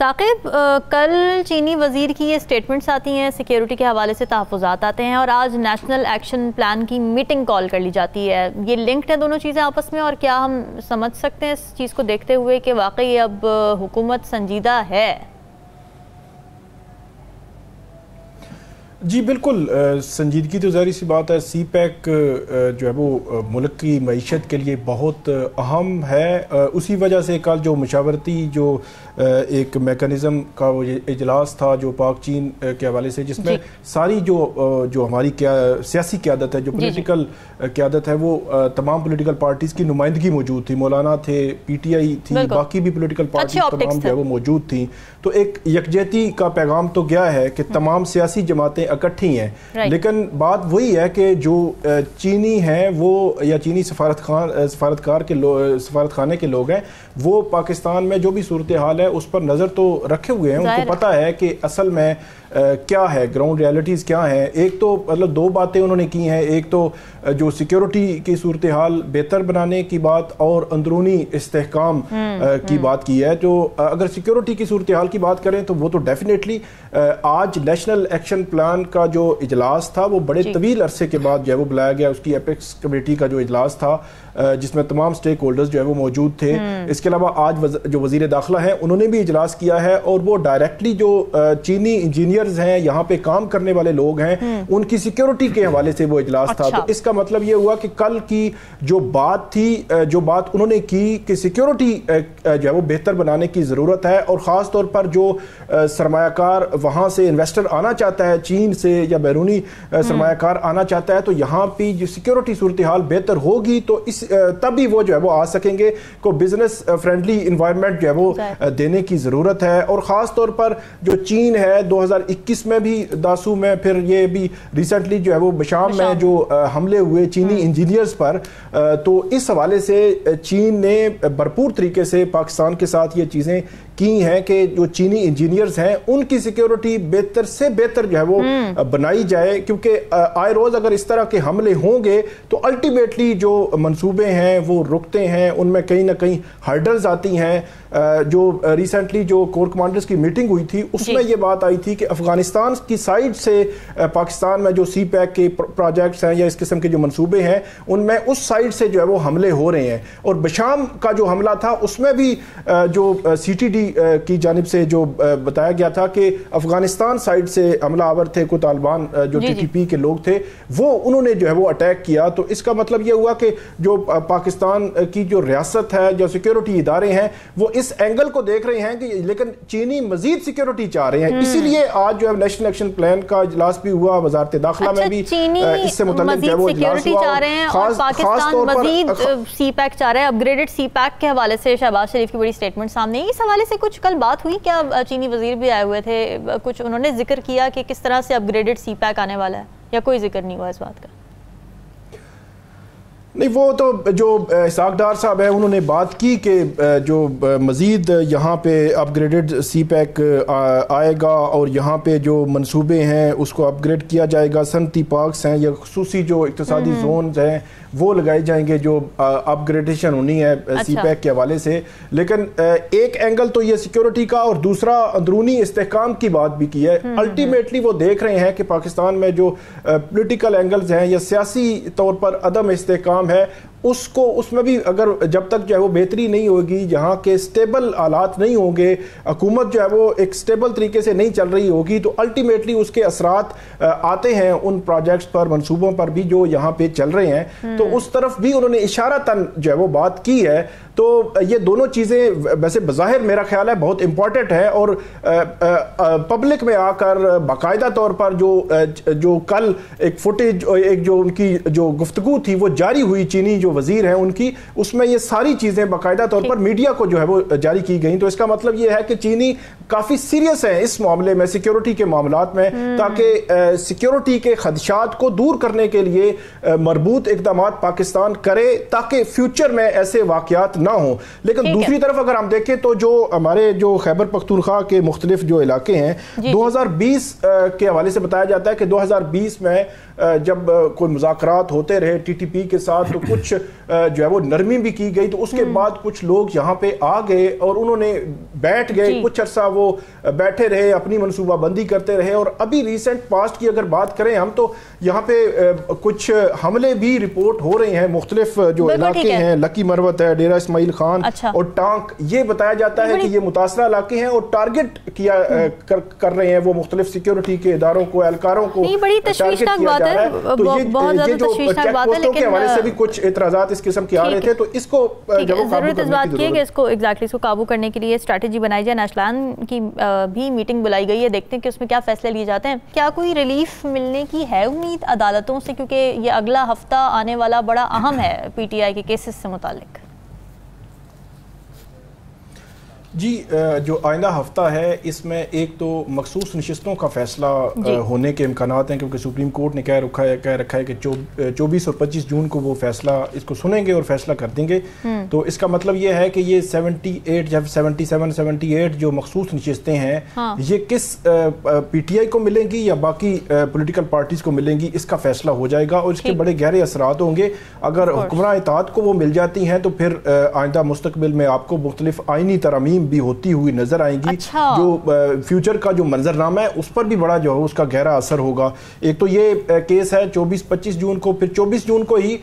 ثاقب، کل چینی وزیر کی یہ سٹیٹمنٹس آتی ہیں، سیکیورٹی کے حوالے سے تحفظات آتے ہیں، اور آج نیشنل ایکشن پلان کی میٹنگ کال کر لی جاتی ہے. یہ لنکڈ ہیں دونوں چیزیں آپس میں، اور کیا ہم سمجھ سکتے ہیں اس چیز کو دیکھتے ہوئے کہ واقعی اب حکومت سنجیدہ ہے؟ جی بالکل، سنجیدگی تو ظاہری سی بات ہے. سی پیک جو ہے وہ ملک کی معیشت کے لیے بہت اہم ہے. اسی وجہ سے کل جو مشاورتی جو ایک میکانزم کا وہ اجلاس تھا جو پاک چین کے حوالے سے، جس میں ساری جو ہماری سیاسی قیادت ہے، جو پولیٹیکل قیادت ہے، وہ تمام پولیٹیکل پارٹیز کی نمائندگی موجود تھی. مولانا تھے، پی ٹی آئی تھی، باقی بھی پولیٹیکل پارٹیز تمام جو ہے وہ موجود تھیں. تو ایک یکجہتی کا پیغام تو گیا ہے کہ تمام سیاسی جماعتیں اکٹھی ہیں. لیکن بات وہی ہے کہ جو چینی ہیں وہ، یا چینی سفارت خانے کے لوگ ہیں، وہ پاکستان میں جو بھی صورتحال ہے اس پر نظر تو رکھے ہوئے ہیں. ان کو پتہ ہے کہ اصل میں کیا ہے، گراؤنڈ ریالٹیز کیا ہیں. ایک تو مطلب دو باتیں انہوں نے کی ہیں. ایک تو جو سیکیورٹی کی صورتحال بہتر بنانے کی بات اور اندرونی استحکام کی بات کی ہے. تو اگر سیکیورٹی کی صورتحال کی بات کریں تو وہ تو ڈیفینیٹلی آج نیشنل ایکشن پلان کا جو اجلاس تھا وہ بڑے طویل عرصے کے بعد جو ہے وہ بلایا گیا. اس کی ایپیکس کمیٹی کا جو اجلاس تھا جس میں تمام سٹیک ہولڈرز جو ہے وہ موجود تھے. اس کے علاوہ آج جو وزیر داخلہ ہیں انہوں نے بھی اجلاس کیا ہے، اور وہ ڈائریکٹلی جو چینی انجینئرز ہیں، یہاں پہ کام کرنے والے لوگ ہیں، ان کی سیکیورٹی کے حوالے سے وہ اجلاس تھا. تو اس کا مطلب یہ ہوا کہ کل کی جو بات تھی، جو بات انہوں نے کی کہ سیکیورٹی جو ہے وہ بہتر بنانے کی ضرورت ہے، اور خاص طور پر جو سرمایہ کار وہاں سے انویسٹر آنا چاہتا ہے، چین سے یا بیرونی سرمایہ کار آنا چاہتا ہے، تو یہاں پہ جو سیکیورٹی صورتحال بہتر ہوگی تو تبھی وہ جو ہے وہ آ سکیں گے. کو بزنس فرینڈلی انوائرمنٹ جو ہے وہ دینے کی ضرورت ہے. اور خاص طور پر جو چین ہے 2021 میں بھی داسو میں، پھر یہ بھی ریسنٹلی جو ہے وہ بشام میں جو حملے ہوئے چینی انجینئرز پر، تو اس حوالے سے چین نے بھرپور طریقے سے پاکستان کے ساتھ یہ چیزیں کی ہیں کہ جو چینی انجینئرز ہیں ان کی سیکیورٹی بہتر سے بہتر جو ہے وہ بنائی جائے. کیونکہ آئے روز اگر اس طرح کے حملے ہوں گے تو الٹیمیٹلی جو منصوبے ہیں وہ رکتے ہیں، ان میں کہیں نہ کہیں ہرڈلز آتی ہیں. جو ریسنٹلی جو کور کمانڈرز کی میٹنگ ہوئی تھی اس میں یہ بات آئی تھی کہ افغانستان کی سائڈ سے پاکستان میں جو سی پیک کے پروجیکٹس ہیں یا اس قسم کے جو منصوبے ہیں ان میں اس سائڈ سے جو ہے وہ حملے ہو رہے ہیں. اور بشام کا جو حملہ تھا اس میں بھی جو سی ٹی ڈی کی جانب سے جو بتایا گیا تھا کہ افغانستان سائڈ سے حملہ آور تھے، کوئی طالبان جو ٹی ٹی پی کے لوگ تھے، وہ انہوں نے جو ہے وہ اٹیک کیا. تو اس کا مطلب یہ ہوا کہ جو پاکستان کی جو ریاست ہے، جو سیکیورٹی ادارے ہیں، وہ اس اینگل کو دیکھ رہے ہیں کہ لیکن چینی مزید سیکیورٹی چاہ رہے ہیں. اسی لیے آج جو ہے نیشنل ایکشن پلان کا اجلاس بھی ہوا، وزارت داخلہ میں بھی اس سے متعلق جو ہے وہ اجلاس ہوا. چاہ رہے ہیں اور پاکستان مزید سی پیک چاہ رہا ہے. اپ گریڈڈ سی پیک کے حوالے سے شہباز شریف کی بڑی سٹیٹمنٹ سامنے ہے. اس حوالے سے کچھ کل بات ہوئی کیا؟ چینی وزیر بھی آئے ہوئے تھے، کچھ انہوں نے ذکر کیا کہ کس طرح سے اپ گریڈڈ سی پیک آنے والا ہے، یا کوئی ذکر نہیں ہوا اس بات کا؟ نہیں، وہ تو جو اسحاق ڈار صاحب ہے انہوں نے بات کی کہ جو مزید یہاں پہ اپ گریڈڈ سی پیک آئے گا، اور یہاں پہ جو منصوبے ہیں اس کو اپ گریڈ کیا جائے گا. صنعتی پارکس ہیں یا خصوصی جو اقتصادی زونز ہیں وہ لگائے جائیں گے جو اپ گریڈیشن ہونی ہے سی پیک کے حوالے سے. لیکن ایک اینگل تو یہ سیکیورٹی کا، اور دوسرا اندرونی استحکام کی بات بھی کی ہے. الٹیمیٹلی وہ دیکھ رہے ہیں کہ پاکستان میں جو پولیٹیکل اینگلز ہیں یا سیاسی طور پر عدم استحکام ہے، اس میں بھی اگر جب تک جو ہے وہ بہتری نہیں ہوگی، یہاں کے سٹیبل حالات نہیں ہوں گے، حکومت جو ہے وہ ایک سٹیبل طریقے سے نہیں چل رہی ہوگی، تو الٹیمیٹلی اس کے اثرات آتے ہیں ان پروجیکٹس پر، منصوبوں پر بھی جو یہاں پہ چل رہے ہیں. تو اس طرف بھی انہوں نے اشارتاً جو ہے وہ بات کی ہے. تو یہ دونوں چیزیں ویسے بظاہر میرا خیال ہے بہت امپورٹنٹ ہے، اور پبلک میں آ کر باقاعدہ طور پر جو کل ایک فوٹیج، ایک جو ان کی جو گفتگو تھی وہ جاری ہوئی چینی جو وزیر ہیں ان کی، اس میں یہ ساری چیزیں باقاعدہ طور پر میڈیا کو جو ہے وہ جاری کی گئیں. تو اس کا مطلب یہ ہے کہ چینی کافی سیریس ہیں اس معاملے میں، سیکیورٹی کے معاملات میں، تاکہ سیکیورٹی کے خدشات کو دور کرنے کے لیے مربوط اقدامات پاکستان کرے تاکہ فیوچر میں ایسے واقعات نہ ہوں. لیکن دوسری طرف اگر ہم دیکھیں تو جو ہمارے جو خیبر پختونخوا کے مختلف جو علاقے ہیں، 2020 کے حوالے سے بتایا جاتا ہے کہ 2020 میں جب کوئی مذاکرات ہوتے رہے ٹی ٹی پی کے ساتھ، تو کچھ جو ہے وہ نرمی بھی کی گئی، تو اس کے بعد کچھ لوگ یہاں پہ آ گئے اور انہوں نے بیٹھ گئے، کچھ عرصہ وہ بیٹھے رہے، اپنی منصوبہ بندی کرتے رہے. اور ابھی ریسنٹ پاسٹ کی اگر بات کریں ہم تو یہاں پہ کچھ حملے بھی رپورٹ ہو رہے ہیں مختلف جو علاقے ہیں، لکی مروت ہے، ڈیرہ اسماعیل خان اور ٹانک، یہ بتایا جاتا ہے کہ یہ متاثرہ علاقے ہیں اور ٹارگٹ کیا کر رہے ہیں وہ مختلف سیکیورٹی کے اداروں کو، اہلکاروں کو بڑی تشویشناک بات ہے. بہت زیادہ تشویشناک بات ہے، لیکن کے حوالے سے بھی کچھ اعتراضات اس قسم کے آ رہے تھے، تو اس کو ضرورت اس بات کی ہے کہ اس کو ایگزیکٹلی اس کو قابو کرنے کے لیے اسٹریٹجی بنائی جائے. نیشنل کی بھی میٹنگ بلائی گئی ہے، دیکھتے ہیں کہ اس میں کیا فیصلے لیے جاتے ہیں. کیا کوئی ریلیف ملنے کی ہے امید عدالتوں سے، کیونکہ یہ اگلا ہفتہ آنے والا بڑا اہم ہے پی ٹی آئی کے کیسز سے متعلق؟ جی جو آئندہ ہفتہ ہے اس میں ایک تو مخصوص نشستوں کا فیصلہ ہونے کے امکانات ہیں، کیونکہ سپریم کورٹ نے کہہ رکھا ہے کہ 24 اور 25 جون کو وہ فیصلہ اس کو سنیں گے اور فیصلہ کر دیں گے. تو اس کا مطلب یہ ہے کہ یہ 78 جب 78 جو مخصوص نشستیں ہیں یہ کس پی ٹی آئی کو ملیں گی یا باقی پولیٹیکل پارٹیز کو ملیں گی، اس کا فیصلہ ہو جائے گا اور اس کے بڑے گہرے اثرات ہوں گے. اگر حکمراں اتحاد کو وہ مل جاتی ہیں تو پھر آئندہ مستقبل میں آپ کو مختلف آئینی ترامیم بھی ہوتی ہوئی نظر آئیں گی. جو فیوچر کا جو منظر نامہ ہے اس پر بھی بڑا جو ہے اس کا گہرا اثر ہوگا. ایک تو یہ کیس ہے 24-25 جون کو، پھر 24 جون کو ہی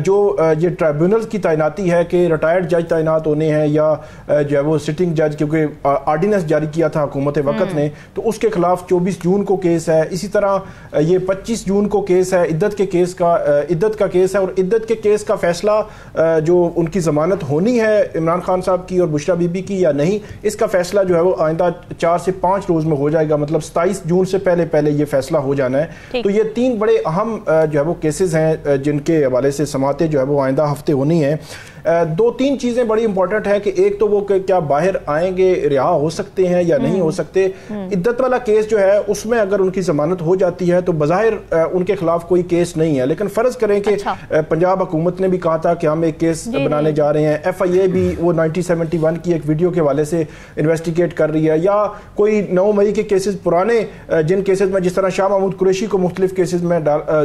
جو یہ ٹرائبیونلز کی تعیناتی ہے کہ ریٹائرڈ جج تعینات ہونے ہیں یا جو ہے وہ سٹنگ جج، کیونکہ آرڈیننس جاری کیا تھا حکومت وقت نے، تو اس کے خلاف 24 جون کو کیس ہے. اسی طرح یہ 25 جون کو کیس ہے عدت کا کیس ہے، اور عدت کے کیس کا فیصلہ جو ان کی ضمانت ہونی ہے عمران خان صاحب کی اور بشرا بی بی کی یا نہیں، اس کا فیصلہ جو ہے وہ آئندہ 4 سے 5 روز میں ہو جائے گا. مطلب 27 جون سے پہلے یہ فیصلہ ہو جانا ہے. تو یہ 3 بڑے اہم جو ہے وہ کیسز ہیں جن کے حوالے سے سماعتیں جو ہے وہ آئندہ ہفتے ہونی ہیں. 2-3 چیزیں بڑی امپورٹنٹ ہیں کہ ایک تو وہ کیا باہر آئیں گے، رہا ہو سکتے ہیں یا نہیں ہو سکتے. عدت والا کیس جو ہے اس میں اگر ان کی ضمانت ہو جاتی ہے تو بظاہر ان کے خلاف کوئی کیس نہیں ہے، لیکن فرض کریں کہ پنجاب حکومت نے بھی کہا تھا کہ ہم ایک کیس بنانے جا رہے ہیں، ایف آئی اے بھی وہ 1971 کی ایک ویڈیو کے حوالے سے انویسٹیگیٹ کر رہی ہے، یا کوئی 9 مئی کے کیسز پرانے جن کیسز میں جس طرح شاہ محمود قریشی کو مختلف کیسز میں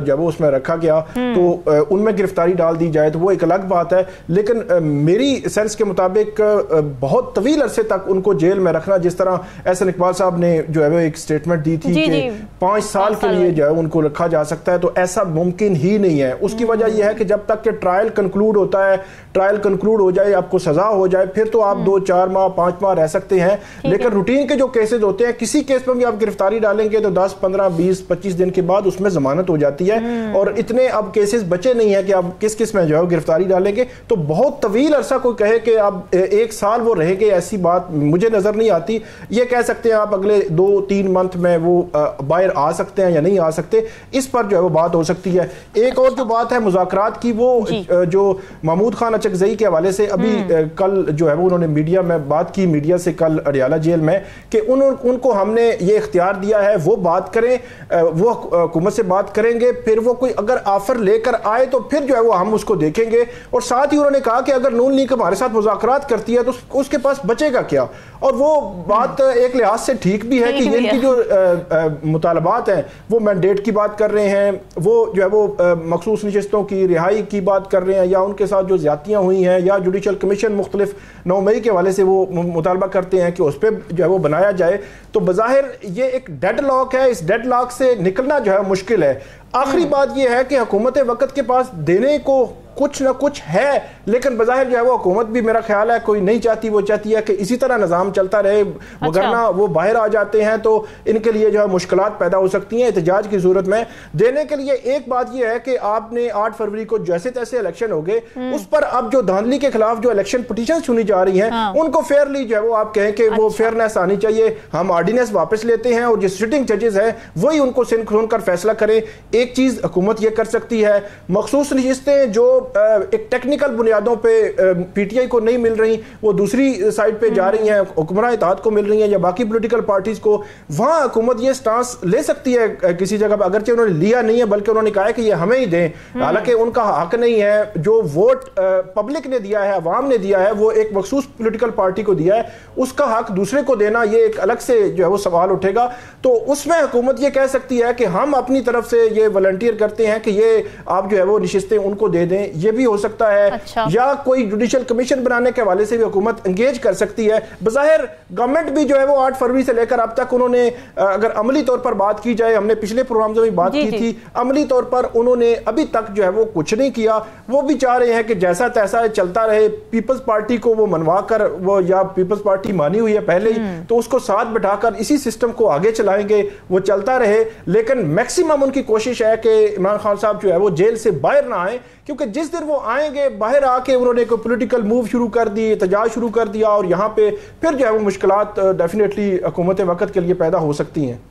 جب اس میں رکھا گیا تو ان میں گرفتاری ڈال دی جائے تو وہ ایک الگ بات ہے. لیکن میری سینس کے مطابق بہت طویل عرصے تک ان کو جیل میں رکھنا، جس طرح احسن اقبال صاحب نے جو ہے ایک سٹیٹمنٹ دی تھی کہ 5 سال کے لیے جو ہے ان کو رکھا جا سکتا ہے، تو ایسا ممکن ہی نہیں ہے. اس کی وجہ یہ ہے کہ جب تک کہ ٹرائل کنکلوڈ ہوتا ہے، ٹرائل کنکلوڈ ہو جائے، آپ کو سزا ہو جائے، پھر تو آپ 2-4 ماہ 5 ماہ رہ سکتے ہیں. لیکن روٹین کے جو کیسز ہوتے ہیں، کسی کیس میں بھی آپ گرفتاری ڈالیں گے تو 10 15 20 25 دن کے بعد اس میں ضمانت ہو جاتی ہے. اور اتنے اب کیسز بچے نہیں ہیں کہ آپ کس میں جو ہے گرفتاری ڈالیں گے. تو بہت طویل عرصہ کوئی کہے کہ اب 1 سال وہ رہیں گے، ایسی بات مجھے نظر نہیں آتی. یہ کہہ سکتے ہیں آپ اگلے 2-3 منتھ میں وہ باہر آ سکتے ہیں یا نہیں آ سکتے، اس پر جو ہے وہ بات ہو سکتی ہے. ایک اور جو بات ہے مذاکرات کی، وہ جو محمود خان اچکزئی کے حوالے سے ابھی کل جو ہے وہ انہوں نے میڈیا میں بات کی، میڈیا سے کل اڈیالہ جیل میں، کہ ان کو ہم نے یہ اختیار دیا ہے وہ بات کریں، وہ حکومت سے بات کریں گے، پھر وہ کوئی اگر آفر لے کر آئے تو پھر جو ہے وہ ہم اس کو دیکھیں گے. اور ساتھ ہی انہوں نے کہا کہ اگر نون لیگ ہمارے ساتھ مذاکرات کرتی ہے تو اس کے پاس بچے گا کیا. اور وہ بات ایک لحاظ سے ٹھیک بھی ہے کہ ان کی جو مطالبات ہیں وہ مینڈیٹ کی بات کر رہے ہیں، وہ جو ہے وہ مخصوص نشستوں کی رہائی کی بات کر رہے ہیں، یا ان کے ساتھ جو زیادتیاں ہوئی ہیں، یا جوڈیشل کمیشن مختلف 9 مئی کے حوالے سے وہ مطالبہ کرتے ہیں کہ اس پہ جو ہے وہ بنایا جائے. تو بظاہر یہ ایک ڈیڈ لاک ہے، اس ڈیڈ لاک سے نکلنا جو ہے مشکل ہے. آخری بات یہ ہے کہ حکومت وقت کے پاس دینے کو کچھ نہ کچھ ہے، لیکن بظاہر جو ہے وہ حکومت بھی میرا خیال ہے کوئی نہیں چاہتی، وہ چاہتی ہے کہ اسی طرح نظام چلتا رہے، وگرنہ وہ باہر آ جاتے ہیں تو ان کے لیے جو ہے مشکلات پیدا ہو سکتی ہیں احتجاج کی صورت میں. دینے کے لیے ایک بات یہ ہے کہ آپ نے 8 فروری کو جیسے تیسے الیکشن ہو گئے، اس پر اب جو دھاندلی کے خلاف جو الیکشن پٹیشن سنی جا رہی ہیں ان کو فیئرلی جو ہے وہ آپ کہیں کہ وہ فیئرنیس آنی چاہیے، ہم آرڈیننس واپس لیتے ہیں اور جو سٹنگ ججز ہیں وہی ان کو سن کر فیصلہ کریں. ایک چیز حکومت یہ کر سکتی ہے، مخصوص نشستیں جو ایک ٹیکنیکل بنیادوں پہ پی ٹی آئی کو نہیں مل رہی، وہ دوسری سائڈ پہ جا رہی ہیں، حکمراں اتحاد کو مل رہی ہیں یا باقی پولیٹیکل پارٹیز کو، وہاں حکومت یہ سٹانس لے سکتی ہے کسی جگہ پہ، اگرچہ انہوں نے لیا نہیں ہے بلکہ انہوں نے کہا ہے کہ یہ ہمیں ہی دیں، حالانکہ ان کا حق نہیں ہے. جو ووٹ پبلک نے دیا ہے، عوام نے دیا ہے، وہ ایک مخصوص پولیٹیکل پارٹی کو دیا ہے، اس کا حق دوسرے کو دینا یہ ایک الگ سے جو ہے وہ سوال اٹھے گا. تو اس میں حکومت یہ کہہ سکتی ہے کہ ہم اپنی طرف سے یہ والنٹیئر کرتے ہیں کہ یہ آپ جو ہے وہ نشستیں ان کو دے دیں. یہ بھی ہو سکتا ہے. یا کوئی جوڈیشل کمیشن بنانے کے حوالے سے بھی حکومت انگیج کر سکتی ہے. بظاہر گورنمنٹ بھی جو ہے وہ 8 فروری سے لے کر اب تک انہوں نے اگر عملی طور پر بات کی جائے, ہم نے پچھلے پروگرام میں بھی بات کی تھی, عملی طور پر انہوں نے ابھی تک جو ہے وہ کچھ نہیں کیا. وہ بھی چاہ رہے ہیں کہ جیسا تیسا چلتا رہے, پیپلز پارٹی کو وہ منوا کر, وہ یا پیپلز پارٹی مانی ہوئی ہے پہلے ہی, تو اس کو ساتھ بٹھا کر اسی سسٹم کو آگے چلائیں گے, وہ چلتا رہے. لیکن میکسیمم ان کی کوشش ہے کہ عمران خان صاحب جو ہے وہ جیل سے باہر نہ آئیں, کیونکہ جس دن وہ آئیں گے باہر آ کے انہوں نے کوئی پولیٹیکل موو شروع کر دی, احتجاج شروع کر دیا, اور یہاں پہ پھر جو ہے وہ مشکلات ڈیفینیٹلی حکومت وقت کے لیے پیدا ہو سکتی ہیں.